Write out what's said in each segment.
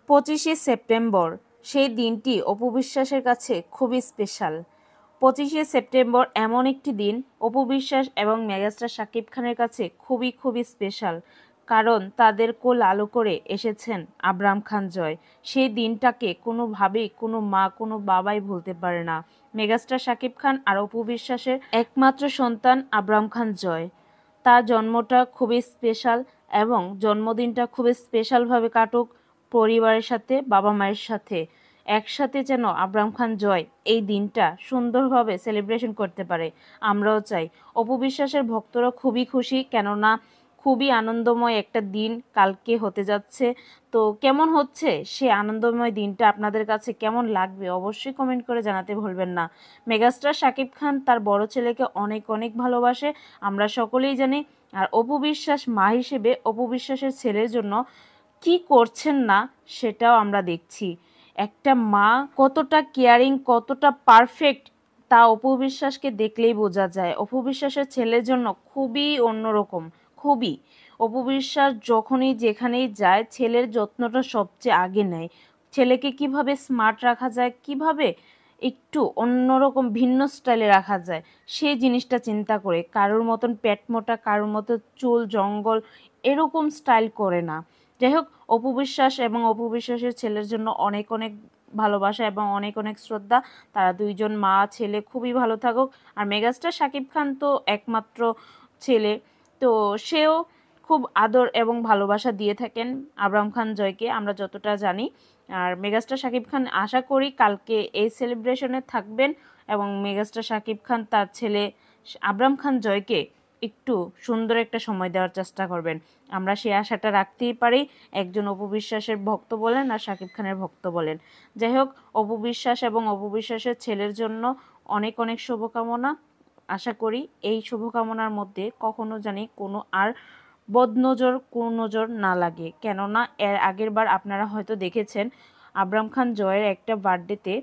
25শে September সেই দিনটি অপু বিশ্বাসের কাছে খুবই স্পেশাল। 25শে সেপ্টেম্বর এমন একটি দিন অপু বিশ্বাস এবং মেগাস্টার শাকিব খানের কাছে খুবই স্পেশাল, কারণ তাদের কোল আলো করে এসেছেন আবরাম খান জয়। সেই দিনটাকে কোনোভাবেই কোনো মা কোনো বাবাই ভুলতে পারে না। মেগাস্টার শাকিব খান আর অপু বিশ্বাসের একমাত্র সন্তান আবরাম খান জয়। তার জন্মটা খুবই স্পেশাল এবং জন্মদিনটা খুবই স্পেশালভাবে কাটুক পরিবারের সাথে, বাবা মায়ের সাথে একসাথে, যেন আবরাম খান জয় এই দিনটা সুন্দরভাবে সেলিব্রেশন করতে পারে, আমরাও চাই। অপু বিশ্বাসের ভক্তরা খুবই খুশি, কেননা খুবই আনন্দময় একটা দিন কালকে হতে যাচ্ছে। তো কেমন হচ্ছে সে আনন্দময় দিনটা, আপনাদের কাছে কেমন লাগবে অবশ্যই কমেন্ট করে জানাতে ভুলবেন না। মেগাস্টার শাকিব খান তার বড় ছেলেকে অনেক ভালোবাসে, আমরা সকলেই জানি। আর অপু বিশ্বাস মা হিসেবে অপু বিশ্বাসের ছেলের জন্য কি করছেন না সেটাও আমরা দেখছি। একটা মা কতটা কেয়ারিং, কতটা পারফেক্ট, তা অপু বিশ্বাসকে দেখলেই বোঝা যায়। অপু বিশ্বাসের ছেলের জন্য খুবই অন্যরকম, খুবই। অপু বিশ্বাস যখনই যেখানেই যায় ছেলের যত্নটা সবচেয়ে আগে নেয়। ছেলেকে কিভাবে স্মার্ট রাখা যায়, কিভাবে একটু অন্যরকম ভিন্ন স্টাইলে রাখা যায়, সেই জিনিসটা চিন্তা করে। কারোর মতন পেট মোটা, কারোর মতো চুল জঙ্গল এরকম স্টাইল করে না। যাই হোক, অপু বিশ্বাস এবং অপু বিশ্বাসের ছেলের জন্য অনেক ভালোবাসা এবং অনেক শ্রদ্ধা। তারা দুইজন মা ছেলে খুবই ভালো থাকুক। আর মেগাস্টার শাকিব খান তো একমাত্র ছেলে, তো সেও খুব আদর এবং ভালোবাসা দিয়ে থাকেন আবরাম খান জয়কে, আমরা যতটা জানি। আর মেগাস্টার শাকিব খান আশা করি কালকে এই সেলিব্রেশনে থাকবেন এবং মেগাস্টার শাকিব খান তার ছেলে আবরাম খান জয়কে একটু সুন্দর একটা সময় দেওয়ার চেষ্টা করবেন। আমরা সেই আশাটা রাখতেই পারি, একজন অপু বিশ্বাসের ভক্ত বলেন আর শাকিব খানের ভক্ত বলেন। যাই হোক, অপু বিশ্বাস এবং অপু বিশ্বাসের ছেলের জন্য অনেক শুভকামনা। আশা করি এই শুভকামনার মধ্যে কখনো জানি কোনো আর বদনজর কুনজর না লাগে, কেননা এর আগের বার আপনারা হয়তো দেখেছেন আবরাম খান জয়ের একটা বার্থডেতে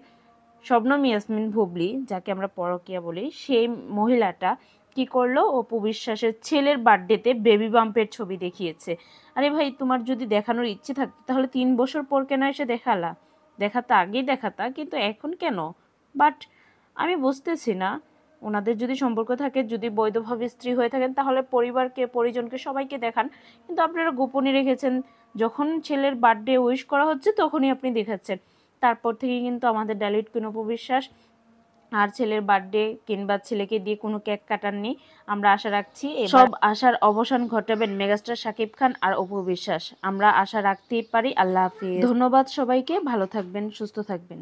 শবনম ইয়াসমিন বুবলি, যাকে আমরা পরকীয়া বলি, সেই মহিলাটা কি করলো, অপু বিশ্বাসের ছেলের বার্থডেতে বেবি বাম্পের ছবি দেখিয়েছে। আরে ভাই, তোমার যদি দেখানোর ইচ্ছে থাকতো তাহলে 3 বছর পর কেন এসে দেখালা? দেখাতা আগেই দেখাতা, কিন্তু এখন কেন? বাট আমি বুঝতেছি না, ওনাদের যদি সম্পর্ক থাকে, যদি বৈধভাবে স্ত্রী হয়ে থাকেন, তাহলে পরিবারকে, পরিজনকে, সবাইকে দেখান। কিন্তু আপনারা গোপনে রেখেছেন, যখন ছেলের বার্থডে উইশ করা হচ্ছে তখনই আপনি দেখাচ্ছেন। তারপর থেকে কিন্তু আমাদের ডালিউড কুইন অপু বিশ্বাস আর ছেলের বার্থডে কিংবা ছেলেকে দিয়ে কোনো কেক কাটাননি। আমরা আশা রাখছি সব আশার অবসান ঘটাবেন মেগাস্টার শাকিব খান আর অপু বিশ্বাস, আমরা আশা রাখতেই পারি। আল্লাহ হাফিজ, ধন্যবাদ সবাইকে, ভালো থাকবেন, সুস্থ থাকবেন।